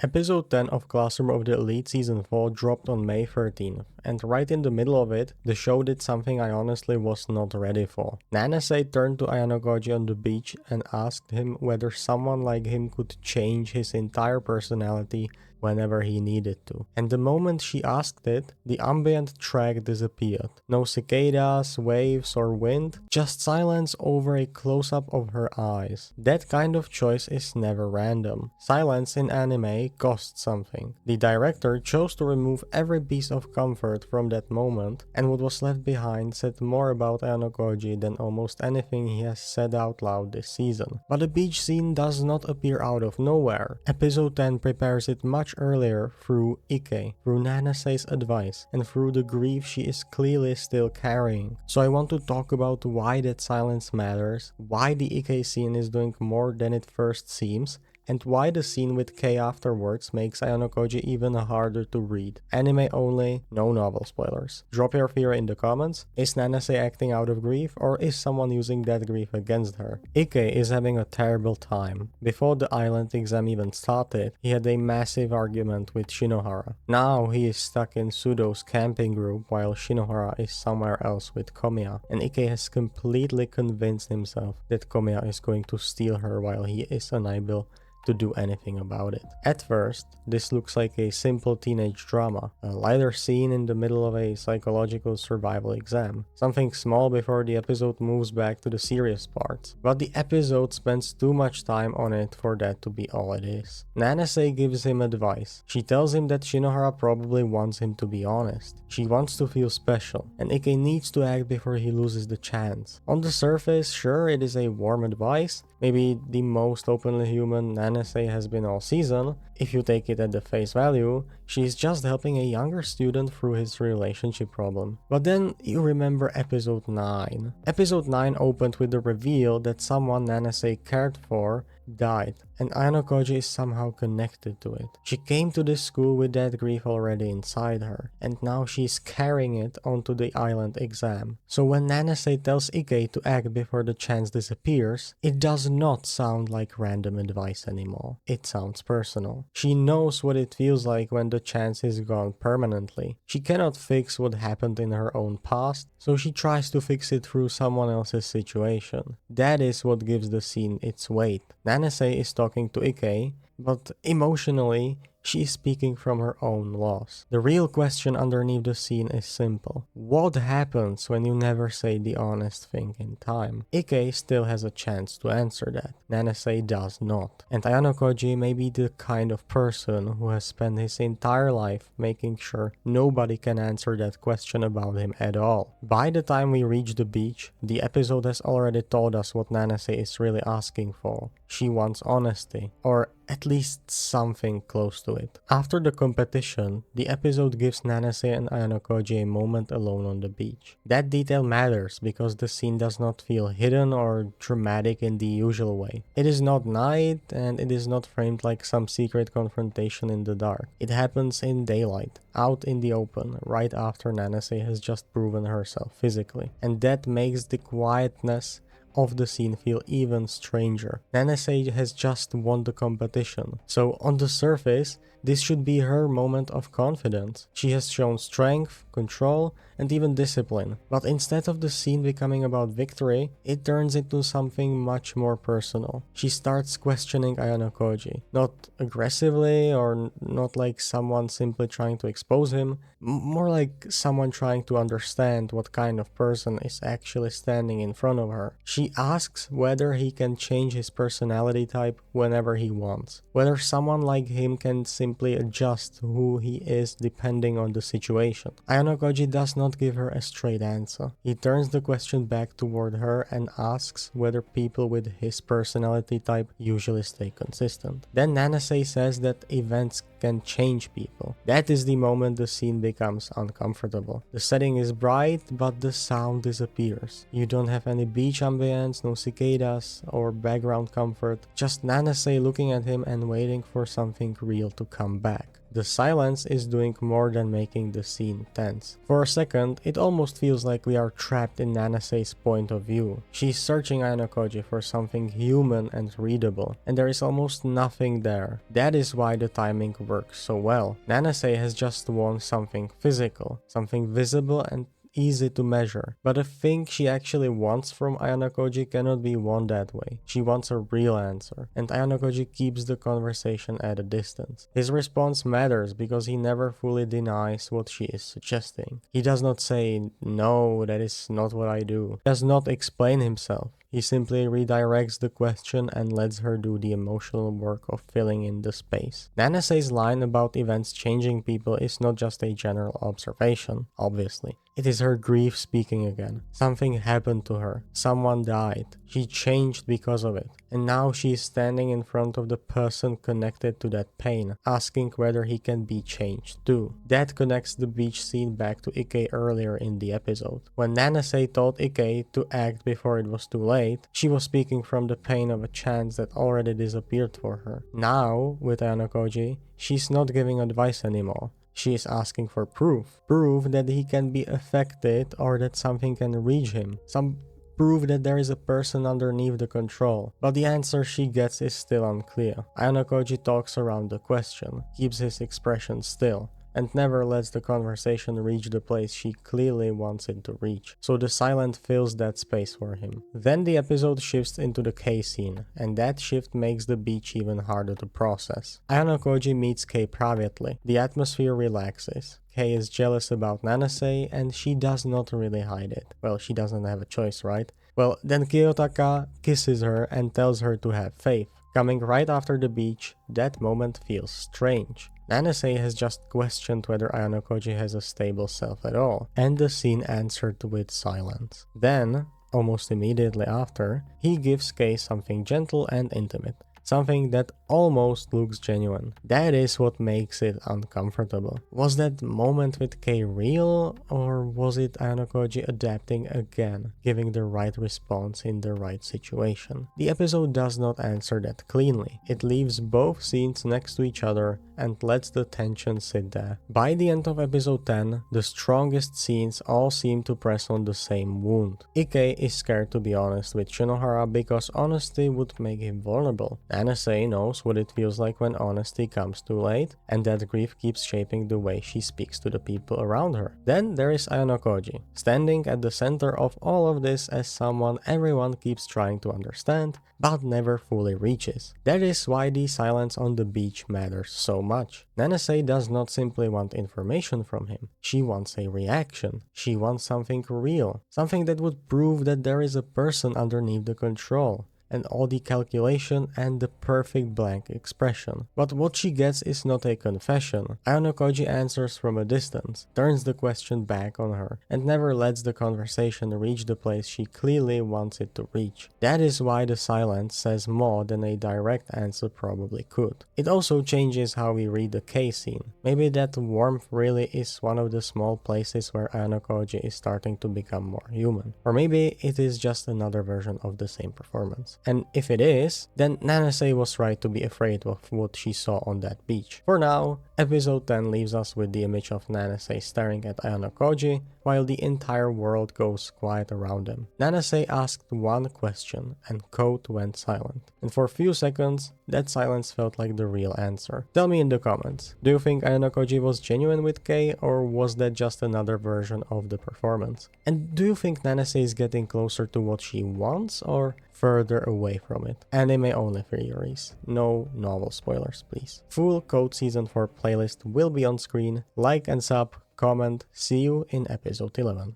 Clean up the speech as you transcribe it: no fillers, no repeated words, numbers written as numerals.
Episode 10 of Classroom of the Elite Season 4 dropped on May 13th, and right in the middle of it, the show did something I honestly was not ready for. Nanase turned to Ayanokoji on the beach and asked him whether someone like him could change his entire personality whenever he needed to. And the moment she asked it, the ambient track disappeared. No cicadas, waves, or wind, just silence over a close-up of her eyes. That kind of choice is never random. Silence in anime costs something. The director chose to remove every piece of comfort from that moment, and what was left behind said more about Ayanokoji than almost anything he has said out loud this season. But the beach scene does not appear out of nowhere. Episode 10 prepares it much earlier through Ike, through Nanase's advice, and through the grief she is clearly still carrying. So I want to talk about why that silence matters, why the Ike scene is doing more than it first seems, and why the scene with Kei afterwards makes Ayanokoji even harder to read. Anime only, no novel spoilers. Drop your fear in the comments. Is Nanase acting out of grief, or is someone using that grief against her? Ike is having a terrible time. Before the island exam even started, he had a massive argument with Shinohara. Now he is stuck in Sudo's camping group while Shinohara is somewhere else with Komiya, and Ike has completely convinced himself that Komiya is going to steal her while he is unable to do anything about it. At first, this looks like a simple teenage drama, a lighter scene in the middle of a psychological survival exam, something small before the episode moves back to the serious parts. But the episode spends too much time on it for that to be all it is. Nanase gives him advice. She tells him that Shinohara probably wants him to be honest. She wants to feel special, and Ike needs to act before he loses the chance. On the surface, sure, it is a warm advice, maybe the most openly human Nanase has been all season. If you take it at the face value, she's just helping a younger student through his relationship problem. But then you remember episode 9. Episode 9 opened with the reveal that someone Nanase cared for died, and Ayanokoji is somehow connected to it. She came to this school with that grief already inside her, and now she's carrying it onto the island exam. So when Nanase tells Ike to act before the chance disappears, it does not sound like random advice anymore. It sounds personal. She knows what it feels like when the chance is gone permanently. She cannot fix what happened in her own past, so she tries to fix it through someone else's situation. That is what gives the scene its weight. Nanase is talking to Ike, but emotionally, she is speaking from her own loss. The real question underneath the scene is simple. What happens when you never say the honest thing in time? Ike still has a chance to answer that. Nanase does not. And Ayanokoji may be the kind of person who has spent his entire life making sure nobody can answer that question about him at all. By the time we reach the beach, the episode has already told us what Nanase is really asking for. She wants honesty, or at least something close to it. After the competition, the episode gives Nanase and Ayanokoji a moment alone on the beach. That detail matters because the scene does not feel hidden or dramatic in the usual way. It is not night, and it is not framed like some secret confrontation in the dark. It happens in daylight, out in the open, right after Nanase has just proven herself physically. And that makes the quietness of the scene feel even stranger. Nanase has just won the competition, so on the surface, this should be her moment of confidence. She has shown strength, control, and even discipline. But instead of the scene becoming about victory, it turns into something much more personal. She starts questioning Ayanokoji. Not aggressively or not like someone simply trying to expose him, more like someone trying to understand what kind of person is actually standing in front of her. She asks whether he can change his personality type whenever he wants. Whether someone like him can simply adjust who he is depending on the situation. Ayanokoji does not give her a straight answer. He turns the question back toward her and asks whether people with his personality type usually stay consistent. Then Nanase says that events can change people. That is the moment the scene becomes uncomfortable. The setting is bright, but the sound disappears. You don't have any beach ambience, no cicadas or background comfort, just Nanase looking at him and waiting for something real to come back. The silence is doing more than making the scene tense. For a second, it almost feels like we are trapped in Nanase's point of view. She's searching Ayanokoji for something human and readable, and there is almost nothing there. That is why the timing works so well. Nanase has just won something physical, something visible and easy to measure, but the thing she actually wants from Ayanokoji cannot be won that way. She wants a real answer, and Ayanokoji keeps the conversation at a distance. His response matters because he never fully denies what she is suggesting. He does not say, "No, that is not what I do." He does not explain himself. He simply redirects the question and lets her do the emotional work of filling in the space. Nanase's line about events changing people is not just a general observation, obviously. It is her grief speaking again. Something happened to her. Someone died. She changed because of it. And now she is standing in front of the person connected to that pain, asking whether he can be changed too. That connects the beach scene back to Ike earlier in the episode. When Nanase told Ike to act before it was too late, she was speaking from the pain of a chance that already disappeared for her. Now, with Ayanokoji, she's not giving advice anymore. She is asking for proof. Proof that he can be affected or that something can reach him. Some proof that there is a person underneath the control. But the answer she gets is still unclear. Ayanokoji talks around the question, keeps his expression still, and never lets the conversation reach the place she clearly wants it to reach. So the silence fills that space for him. Then the episode shifts into the Kei scene, and that shift makes the beach even harder to process. Ayanokoji meets Kei privately. The atmosphere relaxes. Kei is jealous about Nanase, and she does not really hide it. Well, she doesn't have a choice, right? Well, then Kiyotaka kisses her and tells her to have faith. Coming right after the beach, that moment feels strange. Nanase has just questioned whether Ayanokoji has a stable self at all, and the scene answered with silence. Then, almost immediately after, he gives Kei something gentle and intimate. Something that almost looks genuine. That is what makes it uncomfortable. Was that moment with Kei real, or was it Ayanokoji adapting again, giving the right response in the right situation? The episode does not answer that cleanly. It leaves both scenes next to each other and lets the tension sit there. By the end of episode 10, the strongest scenes all seem to press on the same wound. Ike is scared to be honest with Shinohara because honesty would make him vulnerable. Nanase knows what it feels like when honesty comes too late, and that grief keeps shaping the way she speaks to the people around her. Then there is Ayanokoji, standing at the center of all of this as someone everyone keeps trying to understand, but never fully reaches. That is why the silence on the beach matters so much. Nanase does not simply want information from him. She wants a reaction. She wants something real. Something that would prove that there is a person underneath the control. And all the calculation and the perfect blank expression. But what she gets is not a confession. Ayanokoji answers from a distance, turns the question back on her, and never lets the conversation reach the place she clearly wants it to reach. That is why the silence says more than a direct answer probably could. It also changes how we read the Kei scene. Maybe that warmth really is one of the small places where Ayanokoji is starting to become more human. Or maybe it is just another version of the same performance. And if it is, then Nanase was right to be afraid of what she saw on that beach. For now, episode 10 leaves us with the image of Nanase staring at Ayanokoji while the entire world goes quiet around him. Nanase asked one question and COTE went silent. And for a few seconds, that silence felt like the real answer. Tell me in the comments, do you think Ayanokoji was genuine with Kei, or was that just another version of the performance? And do you think Nanase is getting closer to what she wants, or further away from it? Anime only theories. No novel spoilers, please. Full COTE Season 4 playlist will be on screen. Like and sub, comment. See you in episode 11.